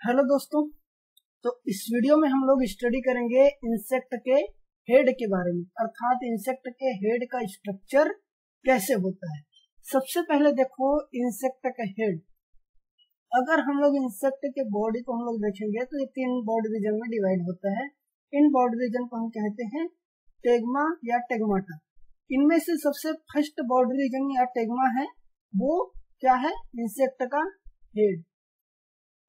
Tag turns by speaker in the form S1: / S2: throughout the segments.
S1: Hello दोस्तों। तो इस वीडियो में हम लोग स्टडी करेंगे इंसेक्ट के हेड के बारे में, अर्थात इंसेक्ट के हेड का स्ट्रक्चर कैसे होता है। सबसे पहले देखो इंसेक्ट का हेड। अगर हम लोग इंसेक्ट के बॉडी को हम लोग देखेंगे तो ये 3 बॉडी रीजन में डिवाइड होता है। इन बॉडी रीजन को हम कहते हैं टेग्मा या टेग्माटा। इनमें से सबसे फर्स्ट बॉडी रीजन या टेग्मा है, वो क्या है? इंसेक्ट का हेड।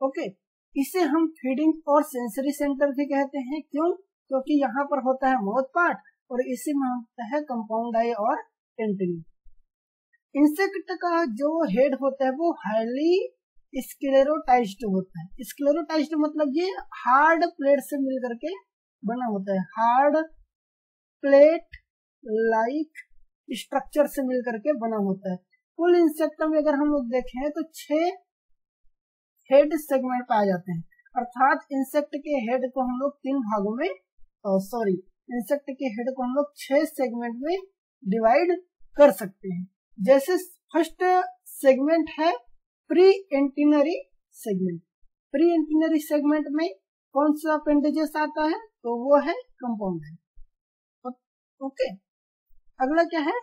S1: ओके, इसे हम फीडिंग और सेंसरी सेंटर भी कहते हैं। क्यों? क्योंकि यहाँ पर होता है माउथ पार्ट और इसी में होता है कंपाउंड आई और एंटेना। इंसेक्ट का जो हेड होता है वो हाईली स्क्लेरोटाइज्ड होता है। स्क्लेरोटाइज्ड मतलब ये हार्ड प्लेट से मिल करके बना होता है। हार्ड प्लेट लाइक स्ट्रक्चर से मिल करके बना होता है। कुल इंसेक्ट में अगर हम लोग देखें तो 6 हेड सेगमेंट पाए जाते हैं, अर्थात इंसेक्ट के हेड को हम लोग 3 भागों में इंसेक्ट के हेड को हम लोग 6 सेगमेंट में डिवाइड कर सकते हैं। जैसे फर्स्ट सेगमेंट है प्री एंटीनरी सेगमेंट। प्री एंटीनरी सेगमेंट में कौन सा अपेंडेजेस आता है? तो वो है कंपाउंड है। ओके, अगला क्या है?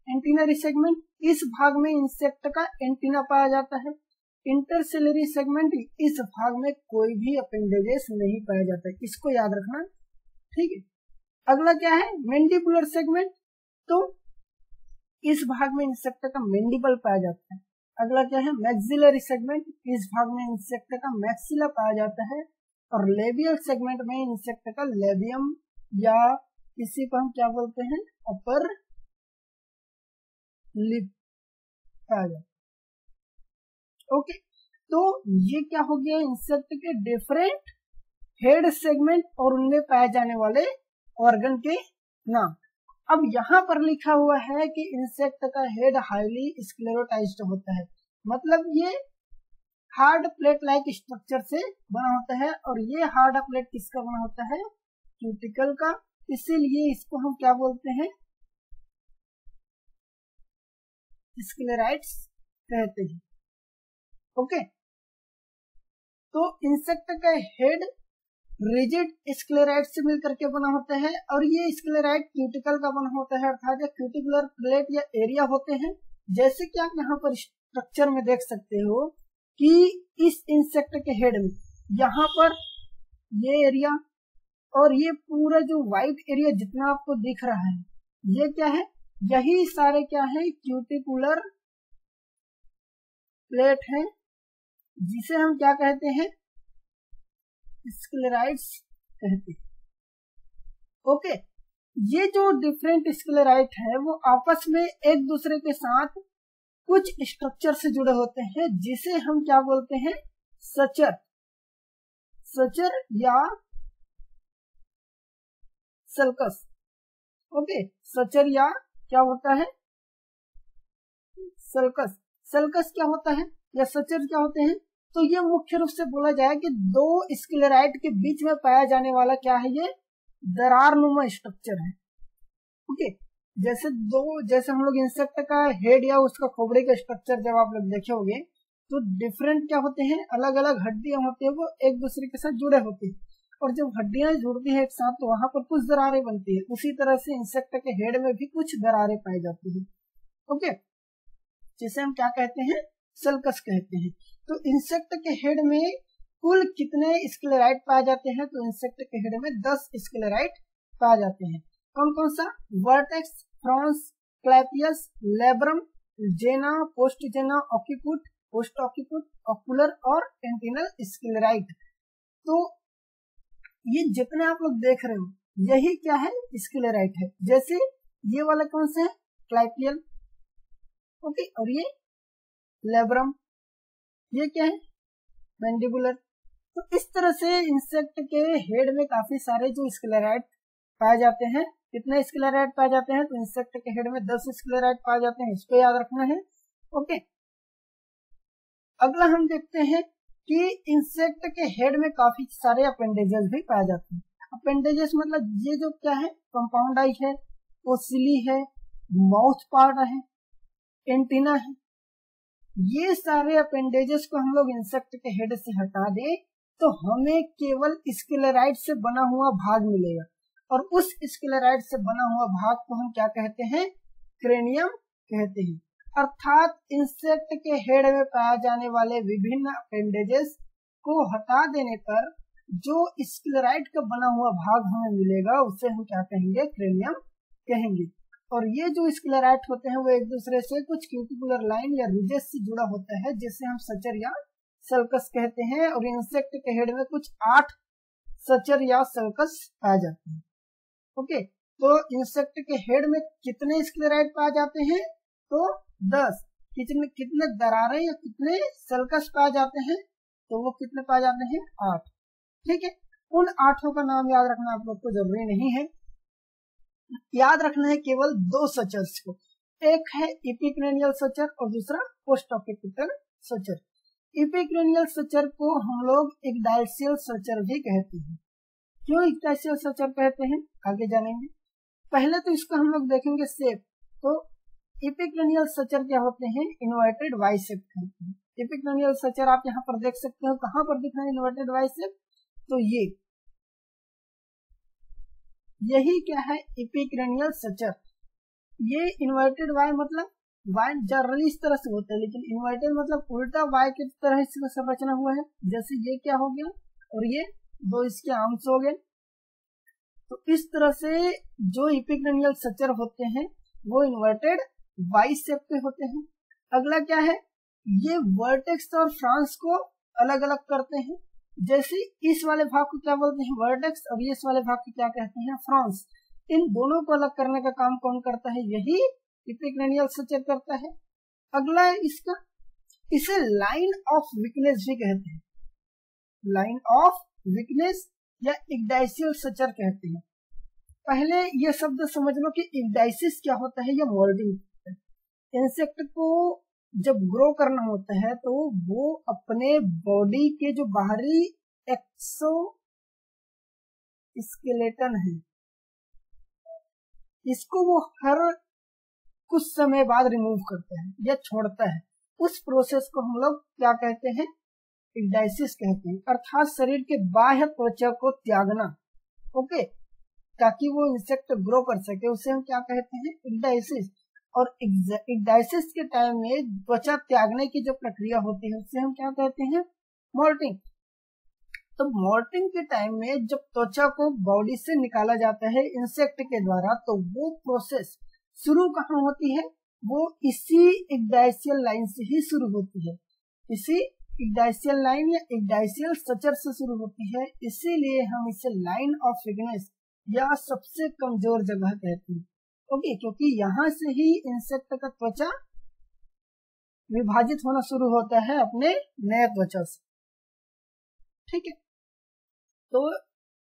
S1: एंटीनरी सेगमेंट। इस भाग में इंसेक्ट का एंटीना पाया जाता है। इंटरसेलरी सेगमेंट, इस भाग में कोई भी अपेंडेजेस नहीं पाया जाता है, इसको याद रखना, ठीक है। अगला क्या है? Mandibular segment. तो इस भाग में इंसेक्ट का मैंडिबल पाया जाता है। अगला क्या है? Maxillary segment. इस भाग में इंसेक्ट का मैक्सिला पाया जाता है। और लेबियल सेगमेंट में इंसेक्ट का लेबियम या इसी को हम क्या बोलते हैं? अपर लिप पाया जाता है। ओके, तो ये क्या हो गया? इंसेक्ट के डिफरेंट हेड सेगमेंट और उनमें पाए जाने वाले ऑर्गन के नाम। अब यहाँ पर लिखा हुआ है कि इंसेक्ट का हेड हाईली स्क्लेरोटाइज्ड होता है, मतलब ये हार्ड प्लेट लाइक स्ट्रक्चर से बना होता है। और ये हार्ड प्लेट किसका बना होता है? क्यूटिकल का। इसीलिए इसको हम क्या बोलते हैं? स्क्लेराइड्स कहते हैं। ओके, तो इंसेक्ट का हेड रिजिड स्क्लेराइड से मिलकर के बना होता है और ये स्क्लेराइड क्यूटिकल का बना होता है, अर्थात क्यूटिकुलर प्लेट या एरिया होते हैं। जैसे कि आप यहाँ पर स्ट्रक्चर में देख सकते हो कि इस इंसेक्ट के हेड में यहाँ पर ये एरिया और ये पूरा जो व्हाइट एरिया जितना आपको दिख रहा है, ये क्या है? यही सारे क्या है? क्यूटिकुलर प्लेट है, जिसे हम क्या कहते हैं? स्क्लेराइड्स कहते हैं। ओके, ये जो डिफरेंट स्क्लेराइड है वो आपस में एक दूसरे के साथ कुछ स्ट्रक्चर से जुड़े होते हैं, जिसे हम क्या बोलते हैं? सचर। सचर या सल्कस। ओके, सचर या क्या होता है? सल्कस। सल्कस क्या होता है या सचर क्या होते हैं? तो ये मुख्य रूप से बोला जाए कि 2 स्क्लेराइड के बीच में पाया जाने वाला क्या है? ये दरारनुमा स्ट्रक्चर है। ओके, जैसे हम लोग इंसेक्ट का हेड या उसका खोपड़ी का स्ट्रक्चर जब आप लोग देखोगे तो डिफरेंट क्या होते हैं? अलग अलग हड्डियां होती है, वो एक दूसरे के साथ जुड़े होते हैं और जब हड्डियां जुड़ती है एक साथ तो वहां पर कुछ दरारें बनती है। उसी तरह से इंसेक्ट के हेड में भी कुछ दरारें पाई जाती है। ओके, जिसे हम क्या कहते हैं? सल्कस कहते हैं। तो इंसेक्ट के हेड में कुल कितने स्क्लेराइड पाए जाते हैं? तो इंसेक्ट के हेड में 10 स्क्लेराइड पाए जाते हैं। कौन कौन सा? वर्टेक्स, फ्रांस, क्लैपियस, लेब्रम, जेना, पोस्टजेना, ऑक्यूपुट, पोस्ट ऑक्यूपुट, ऑकुलर और एंटिनल स्क्लेराइड। तो ये जितने आप लोग देख रहे हो यही क्या है? स्क्लेराइड है। जैसे ये वाला कौन सा है? क्लैपियल। ओके, और ये लेब्रम, ये क्या है? मैंडिबुलर। तो इस तरह से इंसेक्ट के हेड में काफी सारे जो स्क्लेराइड पाए जाते हैं। कितने स्क्लेराइड पाए जाते हैं? तो इंसेक्ट के हेड में 10 स्क्लेराइड पाए जाते हैं, इसको याद रखना है। ओके, अगला हम देखते हैं कि इंसेक्ट के हेड में काफी सारे अपेंडेजेस भी पाए जाते हैं। अपेंडेजेस मतलब ये जो क्या है? कंपाउंड आई है, ओसिली है, माउथ पार्ट है, एंटीना है। ये सारे अपेंडेजेस को हम लोग इंसेक्ट के हेड से हटा दें तो हमें केवल स्क्लेराइड से बना हुआ भाग मिलेगा, और उस स्क्लेराइड से बना हुआ भाग को हम क्या कहते हैं, क्रेनियम कहते हैं। अर्थात इंसेक्ट के हेड में पाए जाने वाले विभिन्न अपेंडेजेस को हटा देने पर जो स्क्लेराइड का बना हुआ भाग हमें मिलेगा उसे हम क्या कहेंगे, क्रेनियम कहेंगे। और ये जो स्क्लेराइड होते हैं वो एक दूसरे से कुछ क्यूटिकुलर लाइन या रिजेस से जुड़ा होता है, जिसे हम सचर या सल्कस कहते हैं। और इंसेक्ट के हेड में कुछ 8 सचर या सल्कस पाए जाते हैं। ओके, तो इंसेक्ट के हेड में कितने स्क्लेराइड पाए जाते हैं, तो 10। कितने दरारें या कितने सल्कस पाए जाते हैं, तो वो कितने पाए जाते हैं, 8। ठीक है, उन 8 का नाम याद रखना आप लोग को जरूरी नहीं है, याद रखना है केवल 2 सचर्स को, एक है इपिक्रेनियल सचर और दूसरा पोस्ट ऑक्यूपिटल सचर। इपिक्रेनियल सचर को हम लोग इक्डाइसियल सचर भी कहते हैं। क्यों इक्डाइसियल सचर कहते हैं, आगे जानेंगे। पहले तो इसको हम लोग देखेंगे शेप। तो इपिक्रेनियल सचर क्या होते हैं, इन्वर्टेड वाई शेप होते हैं। इपिक्रेनियल सचर आप यहाँ पर देख सकते हो, कहाँ पर दिख रहा है इन्वर्टेड वाई शेप, तो यही क्या है, इपिक्रेनियल सचर। ये इन्वर्टेड वाई मतलब वाई जनरली इस तरह से होता है, लेकिन इन्वर्टेड मतलब उल्टा वाई की तरह इसका संरचना हुआ है। जैसे ये क्या हो गया और ये 2 इसके आर्म्स हो गए। तो इस तरह से जो इपिक्रेनियल सचर होते हैं वो इन्वर्टेड वाई शेप के होते हैं। अगला क्या है, ये वर्टेक्स और फ्रांस को अलग अलग करते हैं। जैसे इस वाले भाग को क्या बोलते हैं, वर्टेक्स, और इस वाले भाग को क्या कहते हैं, फ्रांस। इन दोनों को अलग करने का काम कौन करता है, यही इपिक्रेनियल सचर करता है। अगला है इसका, इसे लाइन ऑफ वीकनेस भी कहते हैं, लाइन ऑफ वीकनेस या इक्डाइसियल सचर कहते हैं। पहले ये शब्द समझ लो कि इक्डाइसिस क्या होता है, या मोल्डिंग। इंसेक्ट को जब ग्रो करना होता है तो वो अपने बॉडी के जो बाहरी एक्सो स्केलेटन है, इसको वो हर कुछ समय बाद रिमूव करता है या छोड़ता है। उस प्रोसेस को हम लोग क्या कहते हैं, इक्डाइसिस कहते हैं। अर्थात शरीर के बाह्य त्वचा को त्यागना, ओके, ताकि वो इंसेक्ट ग्रो कर सके, उसे हम क्या कहते हैं, इक्डाइसिस। और इक्डाइसिस के टाइम में त्वचा त्यागने की जो प्रक्रिया होती है उसे हम क्या कहते हैं, मोल्टिंग। तो मोल्टिंग के टाइम में जब त्वचा को बॉडी से निकाला जाता है इंसेक्ट के द्वारा, तो वो प्रोसेस शुरू कहाँ होती है, वो इसी इक्डाइसियल लाइन से ही शुरू होती है। इसी इक्डाइसियल लाइन या इक्डाइसियल सचर से शुरू होती है। इसीलिए हम इसे लाइन ऑफ वीकनेस या सबसे कमजोर जगह कहते हैं। ओके, क्योंकि यहाँ से ही इंसेक्ट का त्वचा विभाजित होना शुरू होता है अपने नए त्वचा से। ठीक है, तो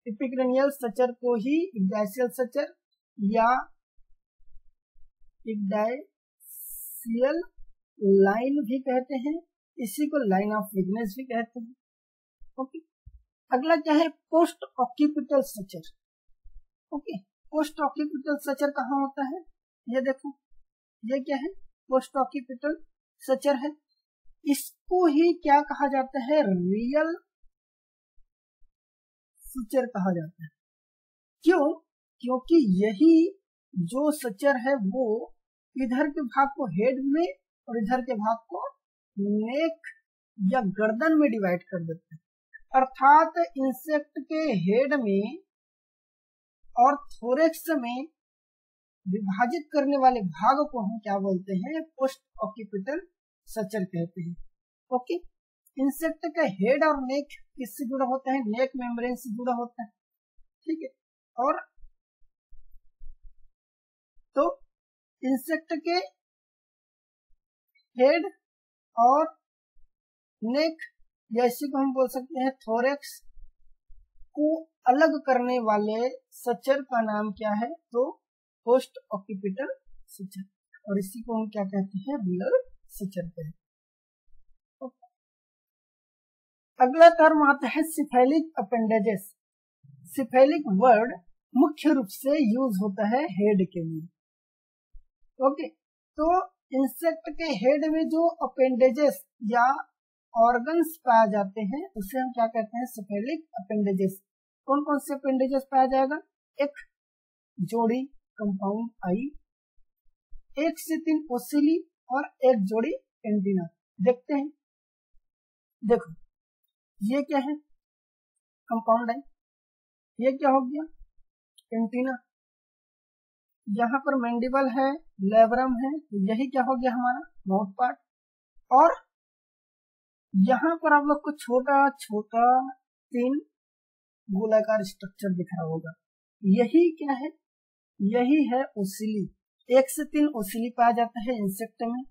S1: इपिक्रेनियल सचर को ही इक्डाइसियल सचर या इक्डाइसियल लाइन भी कहते हैं, इसी को लाइन ऑफ वीकनेस भी कहते हैं। ओके, अगला क्या है, post occipital suture. Okay, post occipital suture कहाँ होता है, ये देखो, ये क्या है, पोस्ट ऑक्यूपिटल सचर है। इसको ही क्या कहा जाता है, रियल सचर कहा जाता है। क्यों, क्योंकि यही जो सचर है वो इधर के भाग को हेड में और इधर के भाग को नेक या गर्दन में डिवाइड कर देते हैं। अर्थात इंसेक्ट के हेड में और थोरेक्स में विभाजित करने वाले भाग को हम क्या बोलते हैं, पोस्ट ऑक्यूपिटल सचर कहते हैं। ओके, इंसेक्ट का हेड और नेक किससे जुड़ा होता है, नेक मेम्ब्रेन से जुड़ा होता है। ठीक है, और तो इंसेक्ट के हेड और नेक, या इसी को हम बोल सकते हैं थोरेक्स को अलग करने वाले सचर का नाम क्या है, तो पोस्ट ऑक्यूपिटल सचर, और इसी को हम क्या कहते हैं, रियल सचर कहते हैं। अगला टर्म आता है सिफेलिक अपेंडेजेस। सिफेलिक वर्ड मुख्य रूप से यूज होता है हेड के लिए। ओके, तो इंसेक्ट के हेड में जो अपेंडेजेस या ऑर्गन्स पाए जाते हैं उसे हम क्या कहते हैं, सेफेलिक अपेंडेजेस। कौन कौन से अपेंडेजेस पाया जाएगा, एक जोड़ी कंपाउंड आई, 1 से 3 ओसिली और एक जोड़ी एंटीना। देखते हैं, देखो ये क्या है, कंपाउंड आई, ये क्या हो गया, एंटीना। यहाँ पर मैंडिबल है, लेब्रम है, यही क्या हो गया हमारा माउथ पार्ट। और यहाँ पर आप लोग को छोटा छोटा 3 गोलाकार स्ट्रक्चर दिख रहा होगा, यही क्या है, यही है ओसिली। 1 से 3 ओसिली पाया जाता है इंसेक्ट में,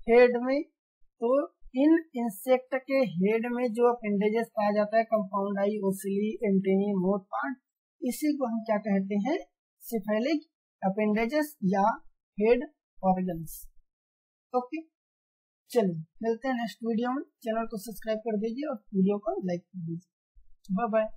S1: हेड में। तो इन इंसेक्ट के हेड में जो अपेंडेजेस पाया जाता है, compound eye, ocelli, antennae, mouth part, इसी को हम क्या कहते हैं, सेफेलिक अपेंडेजेस या हेड ऑर्गन्स। ओके, चलिए मिलते हैं नेक्स्ट वीडियो में। चैनल को सब्सक्राइब कर दीजिए और वीडियो को लाइक कर दीजिए। Bye bye.